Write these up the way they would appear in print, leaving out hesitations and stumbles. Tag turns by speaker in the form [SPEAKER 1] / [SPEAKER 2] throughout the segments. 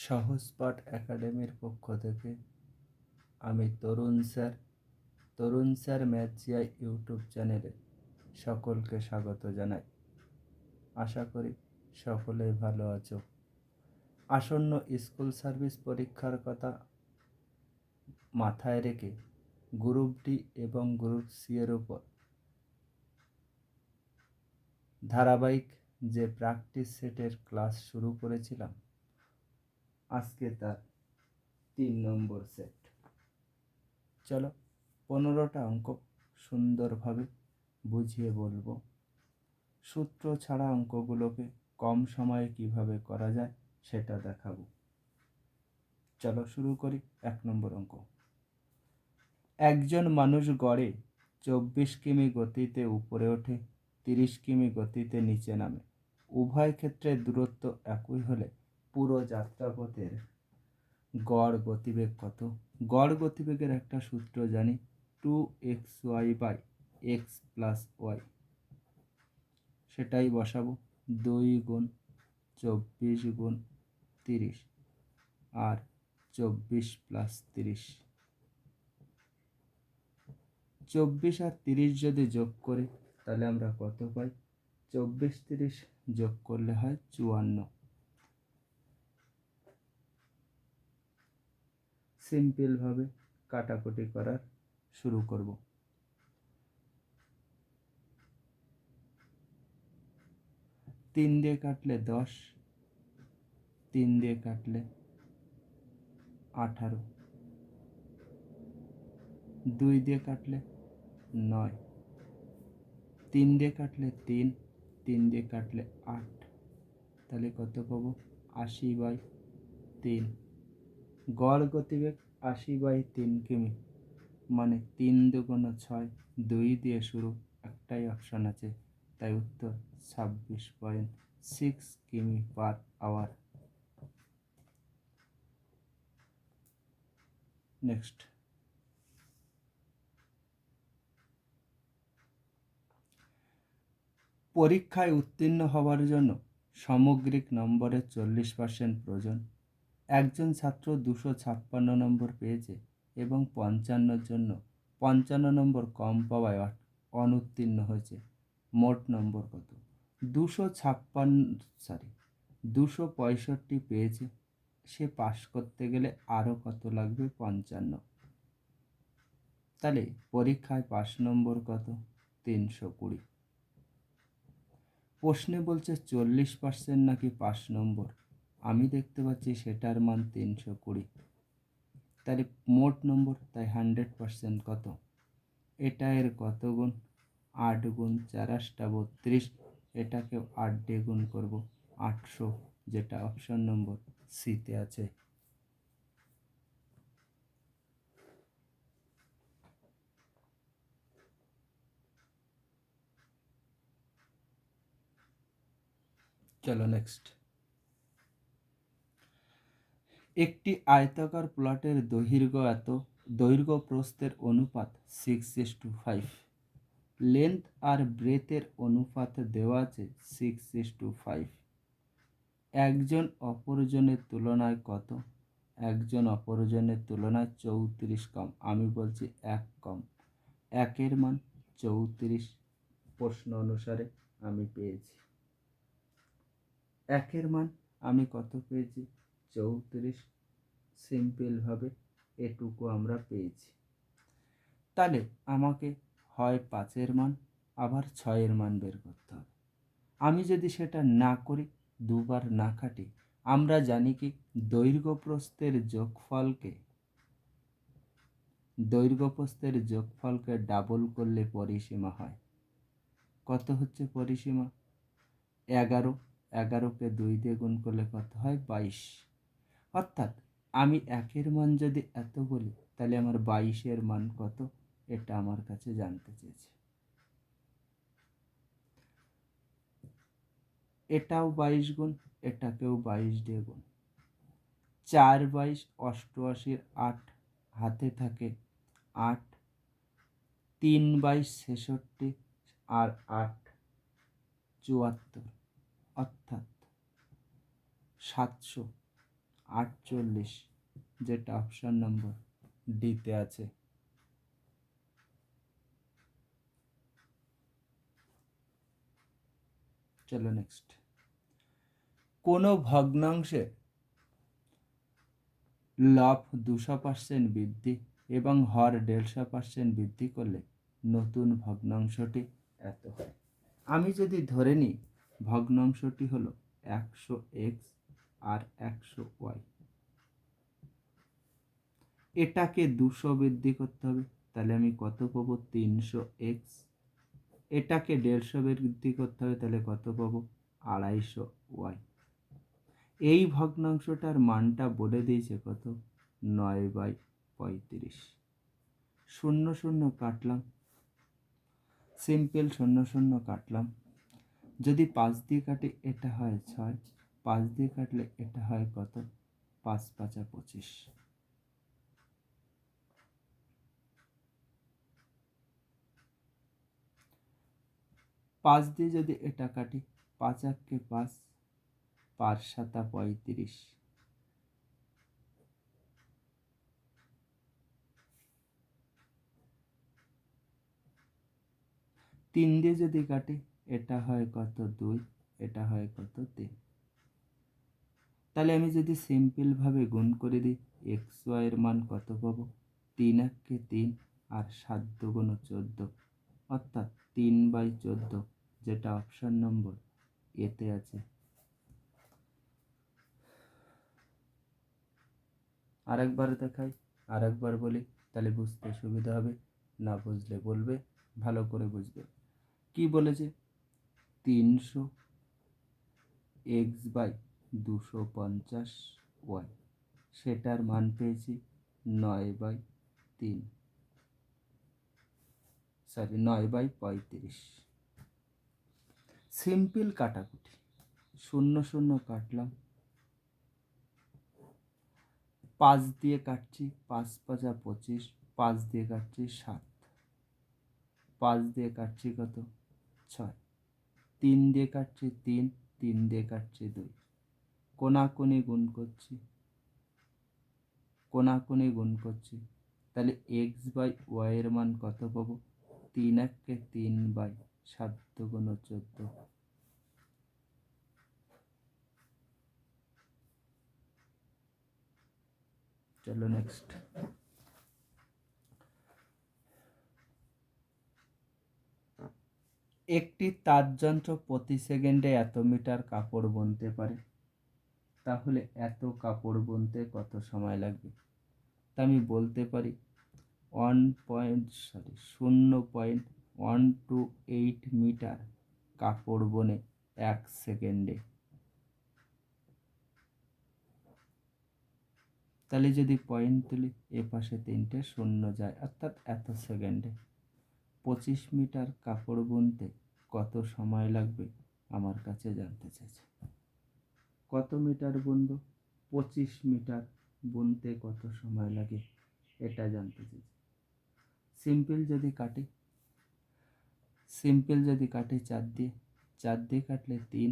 [SPEAKER 1] সহজপাঠ একাডেমির পক্ষ থেকে আমি তরুণ স্যার ম্যাথজিআই ইউটিউব চ্যানেলে সকলকে স্বাগত জানাই। আশা করি সকলেই ভালো আছো। আসন্ন স্কুল সার্ভিস পরীক্ষার কথা মাথায় রেখে গ্রুপ ডি এবং গ্রুপ সি এর উপর ধারাবাহিক যে প্র্যাকটিস সেটের ক্লাস শুরু করেছিলাম, আজকে তার 3 নম্বর সেট। চলো 15টা অঙ্ক সুন্দরভাবে বুঝিয়ে বলবো। সূত্র ছাড়া অঙ্কগুলোকে কম সময়ে কিভাবে করা যায় সেটা দেখাবো। চলো শুরু করি। 1 নম্বর অঙ্ক। একজন মানুষ গড়ে 24 কিমি গতিতে উপরে ওঠে, 30 কিমি গতিতে নিচে নামে। উভয় ক্ষেত্রে দূরত্ব একই হলে পুরো যাত্রাপথের গড় গতিবেগ কত? গড় গতিবেগের একটা সূত্র জানি, 2xy/x + y। সেটাই বসাবো। 2 × 24 × 30 আর 24 + 30। 24 আর 30 যদি যোগ করি তাহলে আমরা কত পাই? 24 30 যোগ করলে হয় 54। সিম্পলভাবে কাটাকুটি করার শুরু করব। 3 দিয়ে কাটলে 10, 3 দিয়ে কাটলে 18, 2 দিয়ে কাটলে 9, 3 দিয়ে কাটলে 3, 3 দিয়ে কাটলে 8। তাহলে কত পাবো? 80/3। গড় গতিবেগ 80/3 কিমি, মানে 3 দুগুণ 6, 2 দিয়ে শুরু, একটাই অপশান আছে, তাই উত্তর 26.6 কিমি/আওয়ার। নেক্সট, পরীক্ষায় উত্তীর্ণ হওয়ার জন্য সামগ্রিক নম্বরের 40% প্রয়োজন। একজন ছাত্র 256 নম্বর পেয়েছে এবং 55 জন্য 55 নম্বর কম পাওয়ায় অনুত্তীর্ণ হয়েছে। মোট নম্বর কত? 265 পেয়েছে, সে পাশ করতে গেলে আরও কত লাগবে? 55। তাহলে পরীক্ষায় পাশ নম্বর কত? 320। প্রশ্নে বলছে 40% নাকি পাশ নম্বর, আমি দেখতে পাচ্ছি সেটার মান 320। তাহলে মোট নম্বর, তাই 100% কত? এটা এর কত গুণ? 8 গুণ 4 × 32। এটাকেও 8 দিয়ে গুণ করবো, 800, যেটা অপশন নম্বর সিতে আছে। চলো নেক্সট। একটি আয়তাকার প্লটের দৈর্ঘ্য প্রস্থের অনুপাত 6:5। লেন্থ আর ব্রেথের অনুপাত দেওয়া আছে 6:5। একজন অপরজনের তুলনায় কত? একজন অপরজনের তুলনায় 34 কম, আমি বলছি 1 কম। 1-এর মান 34 প্রশ্ন অনুসারে আমি পেয়েছি। 1-এর মান আমি কত পেয়েছি? 34। সিম্পলভাবে এটুকু আমরা পেয়েছি। তাহলে আমাকে হয় 5-এর মান আবার 6-এর মান বের করতে হবে। আমি যদি সেটা না করি, দুবার না কাটি, আমরা জানি কি দৈর্ঘ্য প্রস্থের যোগফলকে ডাবল করলে পরিসীমা হয়। কত হচ্ছে পরিসীমা? 11। 11কে 2 দিয়ে গুণ করলে কত হয়? 22। অর্থাৎ আমি 1-এর মান যদি এত বলি, তাহলে আমার 22-এর মান কত, এটা আমার কাছে জানতে চেয়েছে। এটাও 22 গুণ, এটাকেও 22 দিয়ে গুণ। 4/22 88, 8 হাতে থাকে 8, 3/22 66 আর 8 74, অর্থাৎ 700। 48, যেটা অপশন নম্বর ডিতে আছে। চলো নেক্সট। কোনো ভগ্নাংশে লব 200% বৃদ্ধি এবং হর 150% বৃদ্ধি করলে নতুন ভগ্নাংশটি এত হয়। আমি যদি ধরে নিই ভগ্নাংশটি হলো 100x আর 100y, এটাকে 200 বৃদ্ধি করতে হবে, তাহলে আমি কত পাবো? 300x। এটাকে 150 বৃদ্ধি করতে হবে, তাহলে কত পাবো? 250y। এই ভগ্নাংশটার মানটা বলে দিয়েছে কত? 9/35। শূন্য শূন্য কাটলাম, সিম্পল শূন্য শূন্য কাটলাম। যদি 5 দিয়ে কাটি এটা হয় 6, 5 দিয়ে কাটলে এটা হয় কত? 5 5 25। 5 দিয়ে যদি এটা কাটি, 5 1 5, 5 7 35। 3 দিয়ে যদি কাটি এটা হয় কত? 2, এটা হয় কত? 3। তাহলে আমি যদি সিম্পলভাবে গুণ করে দিই, এক্স ওয়াইয়ের মান কত পাবো? 3 1 3 আর 7 2 14, অর্থাৎ 3/14, যেটা অপশন নম্বর এতে আছে। আরেকবার দেখাই, আরেকবার বলি, তাহলে বুঝতে সুবিধা হবে। না বুঝলে বলবে, ভালো করে বুঝবে। কি বলেছে? 300x/250y, সেটার মান পেয়েছি 9/3, 9/35। সিম্পল কাটাকুটি, শূন্য শূন্য কাটলাম, 5 দিয়ে কাটছি 5 5 25, 5 দিয়ে কাটছি 7, 5 দিয়ে কাটছি কত? 6, 3 দিয়ে কাটছি 3, 3 দিয়ে কাটছি 2, কোনাকুনি গুণ করছি, কোনাকুনি গুণ করছি, তাহলে x/y এর মান কত পাবো? 3 1 3/7 2 14। চলো নেক্সট। একটি তাঁতযন্ত্র প্রতি সেকেন্ডে এত মিটার কাপড় বুনতে পারে, তাহলে এত কাপড় বুনতে কত সময় লাগবে? তা আমি বলতে পারি 0.128 মিটার কাপড় বোনে 1 সেকেন্ডে। তাহলে যদি পয়েন্ট তুলি, এ পাশে 3টে শূন্য যায়, অর্থাৎ এত সেকেন্ডে। 25 মিটার কাপড় বুনতে কত সময় লাগবে আমার কাছে জানতে চাইছে। কত মিটার বুনবো? 25 মিটার বুনতে কত সময় লাগে এটা জানতে চাইছে। সিম্পল যদি কাটি, 4 দিয়ে, 4 দিয়ে কাটলে 3,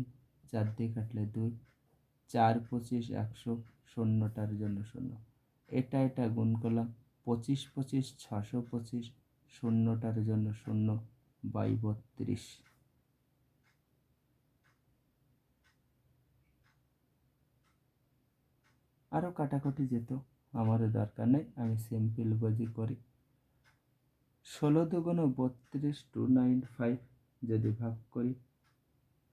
[SPEAKER 1] 4 দিয়ে কাটলে 2, 4 25 100, শূন্যটার জন্য শূন্য, এটা গুণ করলাম, 25 25 625, শূন্যটার জন্য 0/32। আরও কাটাকুটি যেত, আমারও দরকার নেই, আমি সিম্পল বুঝি করি। 16 2 32 295 যদি ভাগ করি,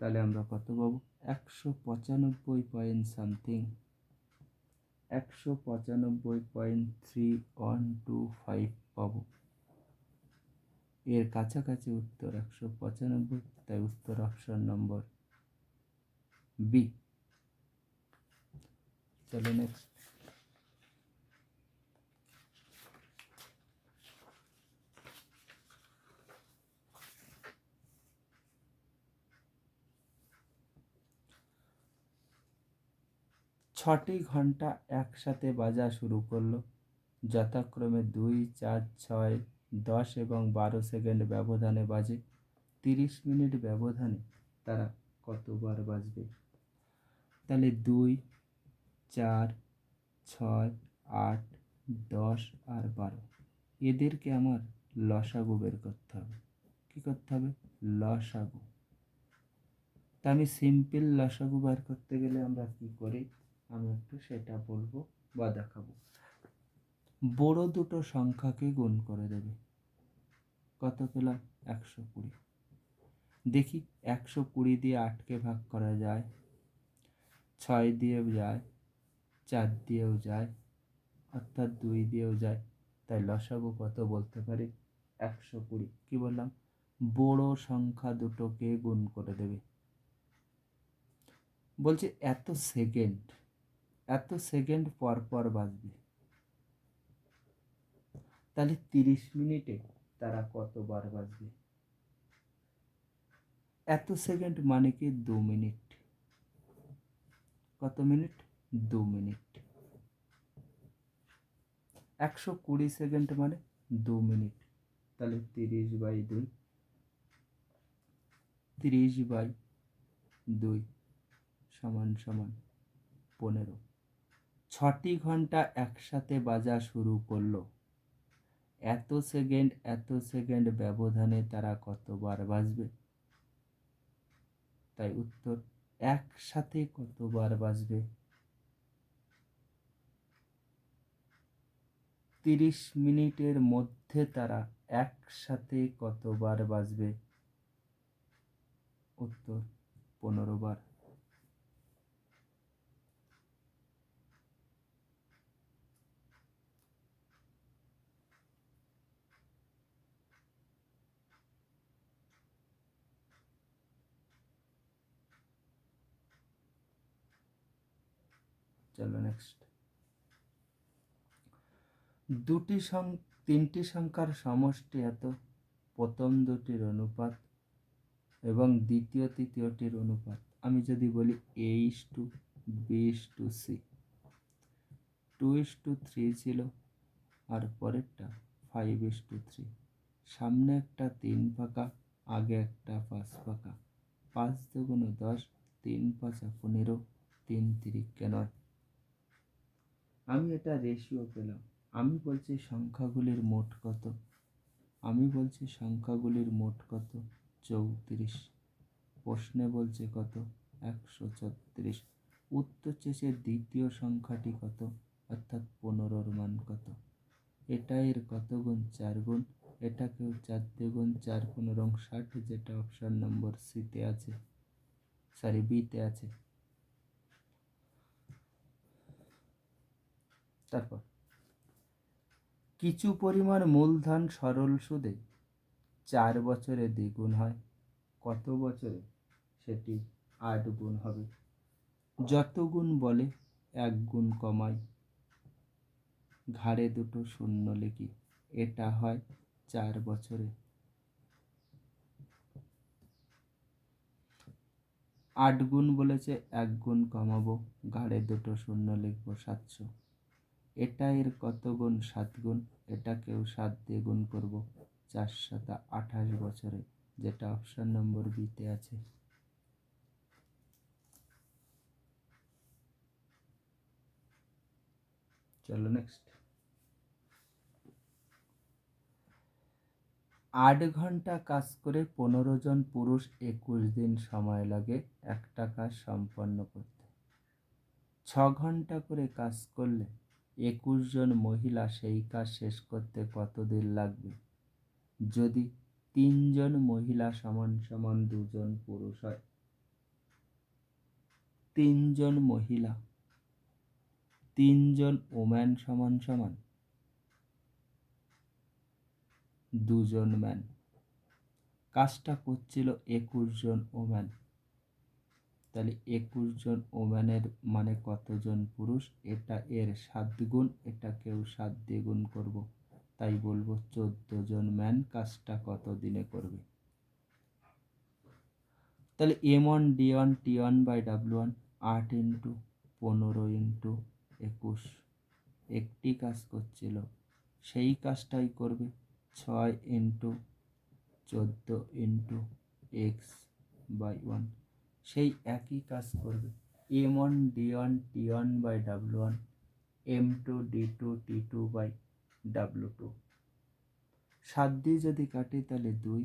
[SPEAKER 1] তাহলে আমরা কত পাবো? 195 পয়েন্ট সামথিং, 195.3125 পাবো। এর কাছাকাছি উত্তর 195, তাই উত্তর অপশন নম্বর বি। চলো নেক্সট। ছটি ঘন্টা একসাথে বাজা শুরু করলো, যথাক্রমে 2 4 6 10 এবং 12 সেকেন্ড ব্যবধানে বাজে। 30 মিনিট ব্যবধানে তারা কতবার বাজবে? তাহলে 2 4 6, 8, 10 আর 12, এদেরকে আমার লসাগু বের করতে হবে। কী করতে হবে? লসাগু। তা আমি সিম্পল লসাগু বের করতে গেলে আমরা কী করি, আমি একটু সেটা বলবো বা দেখাবো। বড় দুটো সংখ্যাকে গুণ করে দেবে। কত পেলাম? 120। দেখি 120 দিয়ে 8কে ভাগ করা যায়, 6 দিয়েও যায়, 4 দিয়েও যায়, অর্থাৎ 2 দিয়েও যায়। তাই লসাগু কত বলতে পারি? 120। কি বললাম? বড় সংখ্যা দুটোকে গুণ করে দেবে। বলছে এত সেকেন্ড পর পর বাজবে। তাহলে 30 মিনিটে তারা কতবার বাজবে? এত সেকেন্ড মানে কি 2 মিনিট। কত মিনিট? 2 মিনিট। 120 সেকেন্ড মানে 2 মিনিট। তাহলে 30/2, 30/2 সমান সমান 15। 6টি ঘন্টা একসাথে বাজা শুরু করলো। এত সেকেন্ড ব্যবধানে তারা কতবার বাজবে? তাই উত্তর, একসাথে কতবার বাজবে? 30 মিনিটের মধ্যে তারা একসাথে কতবার বাজবে? উত্তর, 15 বার। চলো নেক্সট। তিনটি সংখ্যার সমষ্টি এত, প্রথম দুটির অনুপাত এবং দ্বিতীয় তৃতীয়টির অনুপাত। আমি যদি বলি A:B:C, 2:3 ছিল আর পরেরটা 5:3। সামনে একটা 3 ফাঁকা, আগে একটা 5 ফাঁকা। 5 দুগুণ 10, 3 5 15, 3 তিরিকে 9। আমি এটা রেশিও পেলাম। আমি বলছি সংখ্যাগুলির মোট কত? 34। প্রশ্নে বলছে কত? 136। উত্তর শেষে দ্বিতীয় সংখ্যাটি কত, অর্থাৎ 15-র মান কত? এটা এর কত গুণ? 4 গুণ। এটাকেও 4 দিয়ে গুণ, 4 15 60, যেটা অপশন নম্বর বিতে আছে। তারপর কিছু পরিমাণ মূলধন সরল সুদে 4 বছরে দ্বিগুণ হয়। কত বছরে? সেটি 8 গুণ হবে। যত গুণ বলে 1 গুণ কমাই, ঘাড়ে দুটো শূন্য লিখি। এটা হয় 4 বছরে। 8 গুণ বলেছে, 1 গুণ কমাবো, ঘাড়ে দুটো শূন্য লিখবো, 700। এটা এর কত গুণ? 7 গুণ। এটাকেও 7 দিয়ে গুণ করবো, 4 7 28 বছরে, যেটা অপশন নম্বর বিতে আছে। চলো নেক্সট। 8 ঘন্টা কাজ করে 15 জন পুরুষ 21 দিন সময় লাগে একটা কাজ সম্পন্ন করতে। 6 ঘন্টা করে কাজ করলে 21 জন মহিলা সেই কাজ শেষ করতে কত দিন লাগবে? যদি 3 জন মহিলা সমান সমান 2 জন পুরুষ হয়। 3 জন মহিলা, 3 জন ওম্যান সমান সমান 2 জন ম্যান। কাজটা করছিল 21 জন ওম্যান। তাহলে 21 জন ওম্যানের মানে কতজন পুরুষ? এটা এর 7 গুণ, এটাকেও 7 দিয়ে গুণ করবো। তাই বলবো 14 জন ম্যান কাজটা কত দিনে করবে? তাহলে M1 D1 T1/W1 8 × 15 × 21। একটি কাজ করছিল, সেই কাজটাই করবে 6 × 14 × x/1। সেই একই কাজ করবে। M1 D1 T1/W1 M2D2T2/W2। 7 দিয়ে যদি কাটি তাহলে 2,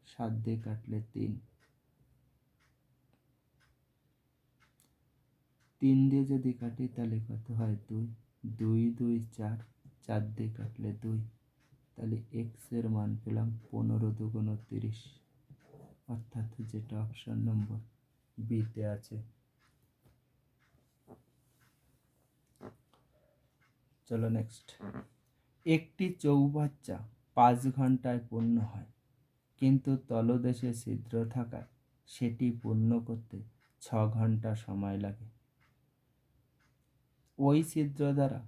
[SPEAKER 1] 7 দিয়ে কাটলে 3, 3 দিয়ে যদি কাটি তাহলে কত হয় 2, 2 2 4, 4 দিয়ে কাটলে 2, তাহলে এক্স এর মান পেলাম 15 দুগুণ 30, অর্থাৎ যেটা অপশন নম্বর বিতে আছে। চলো নেক্সট। একটি চৌবাচ্চা 5 ঘন্টায় পূর্ণ হয়, কিন্তু তলদেশে ছিদ্র থাকায় সেটি পূর্ণ করতে 6 ঘন্টা সময় লাগে। ওই ছিদ্র দ্বারা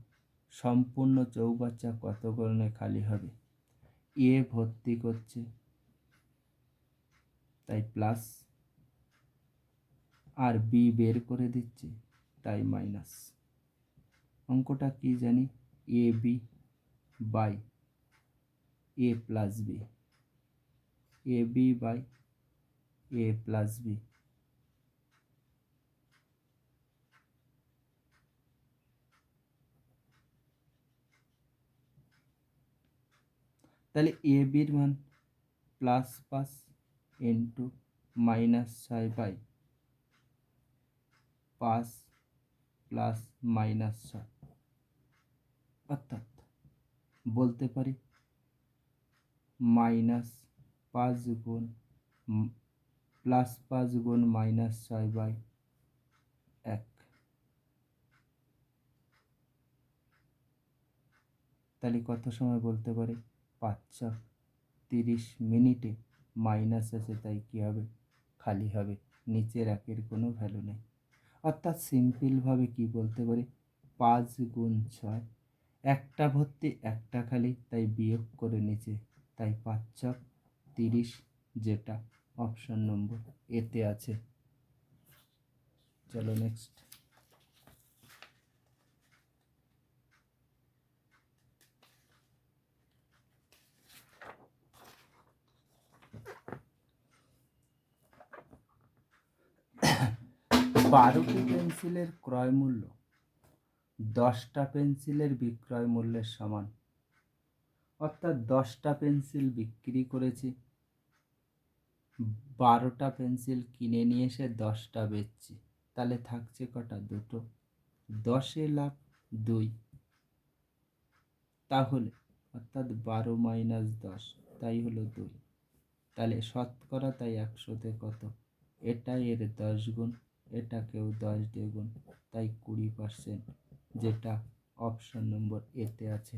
[SPEAKER 1] সম্পূর্ণ চৌবাচ্চা কত গুণে খালি হবে? এ ভর্তি করছে তাই প্লাস, আর বি বের করে দিচ্ছে তাই মাইনাস। অঙ্কটা কি জানি? A B by A plus B, A B by A plus B. তাহলে এ বির মান প্লাস 5 ইন্টু -6/5 প্লাস -6, অর্থাৎ বলতে পারি -5 গুণ +5 গুণ -6/1। তাহলে কত সময় বলতে পারি? 5-30 মিনিটে। মাইনাস আছে তাই কি হবে? খালি হবে, নিচের একের কোনো ভ্যালু নেই। অর্থাৎ সিম্পলভাবে কি বলতে পারি? 5 গুণ 6, একটা ভর্তি একটা খালি, তাই বিয়োগ করে নিচে, তাই 5-30, যেটা অপশন নম্বর এতে আছে। চলো নেক্সট। বারোটি পেন্সিলের ক্রয় মূল্য 10টা পেন্সিলের বিক্রয় মূল্যের সমান। অর্থাৎ 10টা পেন্সিল বিক্রি করেছি, 12টা পেন্সিল কিনে নিয়ে এসে 10টা বেচছি, তাহলে থাকছে কটা? 2টো। 10-এ লাভ 2, তাহলে অর্থাৎ 12 মাইনাস 10, তাই হলো 2। তাহলে শতকরা তাই 100-তে কত? এটাই এর 10 গুণ, এটাকেও 10 দিয়ে গুণ, তাই 20%, যেটা অপশন নম্বর এতে আছে।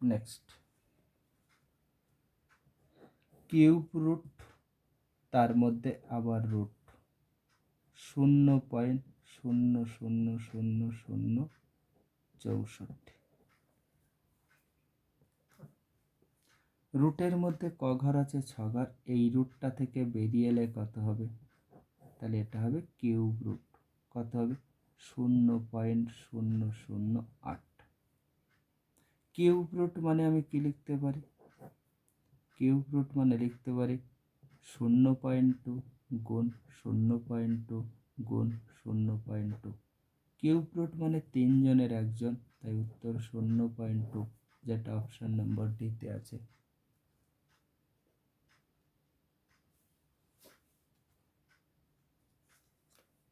[SPEAKER 1] নেক্সট। কিউব রুট, তার মধ্যে আবার রুট 0.000064। রুটের মধ্যে ক ঘর আছে? 6 ঘর। এই রুটটা থেকে বেরিয়ে এলে কত হবে? তাহলে এটা হবে কিউব রুট। কত হবে? 0.008। কিউব রুট মানে আমি কি লিখতে পারি? কিউব রুট মানে লিখতে পারি 0.2 গুণ 0.2 গুণ 0.2। কিউব রুট মানে 3 জনের 1 জন, তাই উত্তর 0.2, যেটা অপশন নম্বর ডিতে আছে।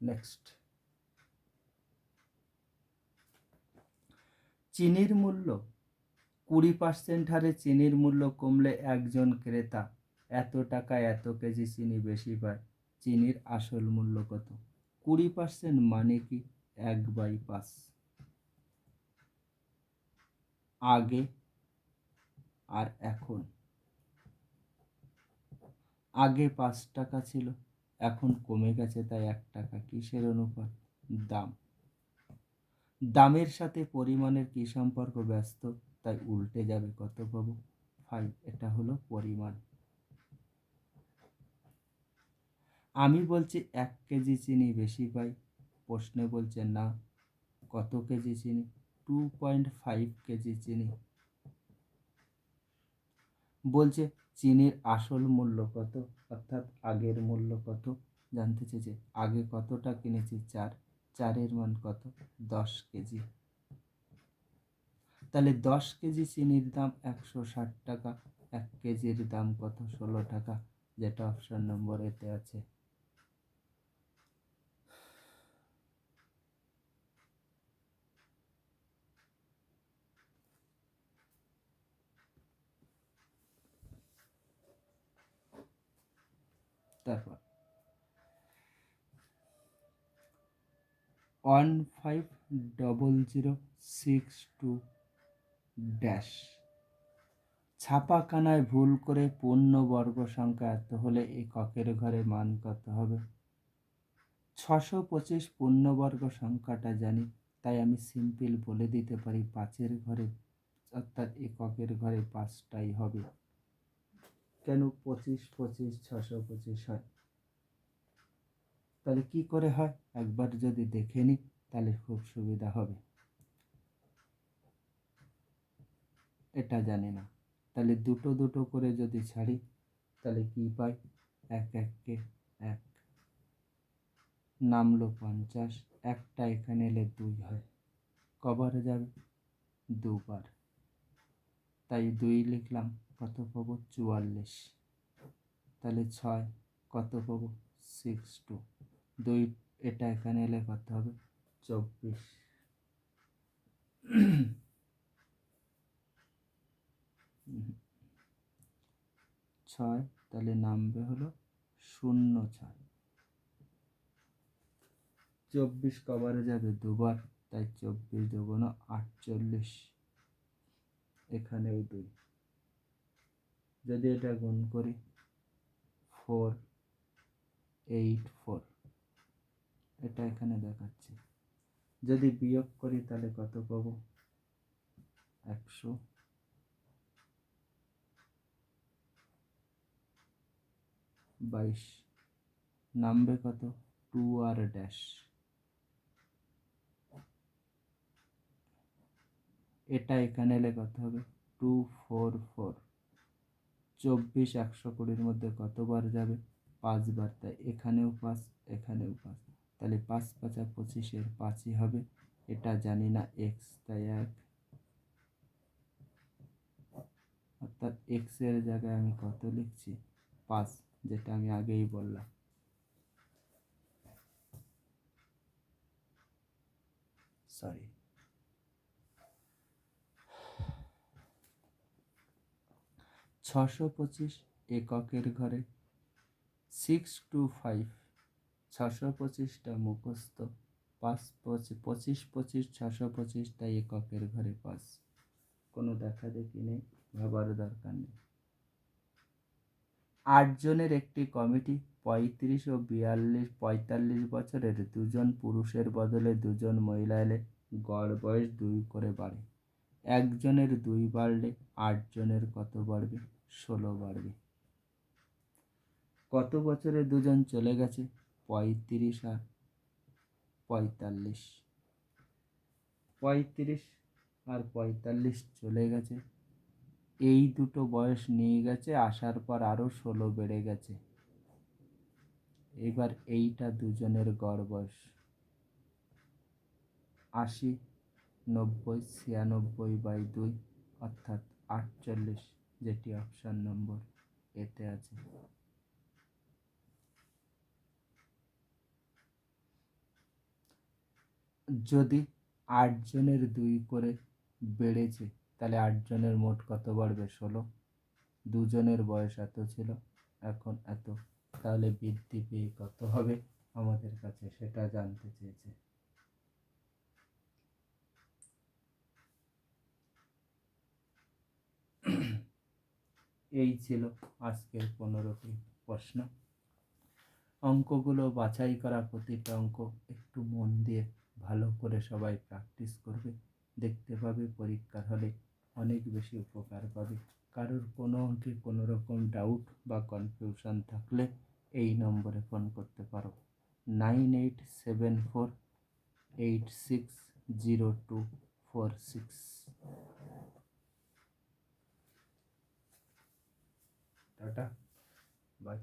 [SPEAKER 1] নেক্সট। চিনির মূল্য 20% হারে চিনির মূল্য কমলে একজন ক্রেতা এত টাকায় এত কেজি চিনি বেশি পায়। চিনির আসল মূল্য কত? 20% মানে কি? 1/5। আগে আর এখন। আগে 5 টাকা ছিল, এখন কমে গেছে, তাই 1 টাকা। কিসের অনুপাত? দাম। দামের সাথে পরিমাণের কি সম্পর্ক? ব্যস্ত, তাই উল্টে যাবে, কত পাবো? 5। এটা হলো পরিমাণ। আমি বলছি 1 কেজি চিনি বেশি পাই, প্রশ্নে বলছে না। কত কেজি চিনি? 2.5 কেজি চিনি। বলছে চিনির আসল মূল্য কত, অর্থাৎ আগের মূল্য কত, জানতে চেয়েছে আগে কতটা কিনেছি, 4, 4-এর মান কত, 10 কেজি। তাহলে 10 কেজি চিনির দাম 160 টাকা, 1 কেজির দাম কত, 16 টাকা, যেটা অপশন নম্বর এতে আছে। তারপর 150062 ছাপাখানায় ভুল করে পূর্ণবর্গ সংখ্যা এত হলে এককের ঘরে মান কত হবে? 625 পূর্ণবর্গ সংখ্যাটা জানি, তাই আমি সিম্পল বলে দিতে পারি 5-এর ঘরে, অর্থাৎ এককের ঘরে 5টাই হবে। কেন 25 25 625 হয়? তাহলে কি করে হয় একবার যদি দেখে নিই তাহলে খুব সুবিধা হবে। এটা জানি না, তাহলে দুটো দুটো করে যদি ছাড়ি তাহলে কি পাই, 1 1 1, নামলো 50, একটা এখানে এলে 2 হয়, কবারে যাবে, 2 বার, তাই 2 লিখলাম, কত পাবো, 44। তাহলে 6 কত পাবো, 62, 2 এটা এখানে এলে কত হবে, 24। 6 তাহলে নামবে হলো 06, 24 কবারে যাবে 2 বার, তাই 24 দুগুণ 48, এখানেও 2। যদি এটা গুণ করি 484, এটা এখানে দেখাচ্ছে। যদি বিয়োগ করি তাহলে কত পাবো, 122, নামবে কত, 2 আর ড্যাশ, এটা এখানে এলে কত হবে, 244। 24 120-র মধ্যে কতবার যাবে, 5 বার, তাই এখানেও 5 এখানেও 5, তাহলে 5 5 25-এর 5ই হবে। এটা জানি না এক্স, তাই 1, অর্থাৎ এক্স এর জায়গায় আমি কত লিখছি, 5, যেটা আমি আগেই বললাম। সরি, 625 এককের ঘরে 625, 625টা মুখস্থ, 5 25 25 25 625, তাই এককের ঘরে 5, কোনো দেখা দেখি নেই, ভাবার দরকার নেই। 8 জনের একটি কমিটি 35 ও 45 বছরের 2 জন পুরুষের বদলে 2 জন মহিলা এলে গড় বয়স 2 করে বাড়ে। একজনের 2 বাড়লে 8 জনের কত বাড়বে, 16 বাড়বে। কত বছরে 2 জন চলে গেছে, 35 আর 45, 35 আর 45 চলে গেছে, এই দুটো বয়স নিয়ে গেছে, আসার পর আরও 16 বেড়ে গেছে। এবার এইটা দুজনের গড় বয়স 80 90 96/2, অর্থাৎ 48, যেটি অপশন নম্বর এতে আছে। যদি 8 জনের 2 করে বেড়েছে তাহলে 8 জনের মোট কত বাড়বে, 16। 2 জনের বয়স এত ছিল, এখন এত, তাহলে বৃদ্ধি পেয়ে কত হবে আমাদের কাছে সেটা জানতে চেয়েছে। এই ছিল আজকের 15টি প্রশ্ন। অঙ্কগুলো বাছাই করা প্রতিটা অঙ্ক একটু মন দিয়ে ভালো করে সবাই প্র্যাকটিস করবে, দেখতে পাবে পরীক্ষার হলে অনেক বেশি উপকার পাবে। কারোর কোনো অঙ্কে কোনো রকম ডাউট বা কনফিউশন থাকলে এই নম্বরে ফোন করতে পারো, 9874860246। Tata, by.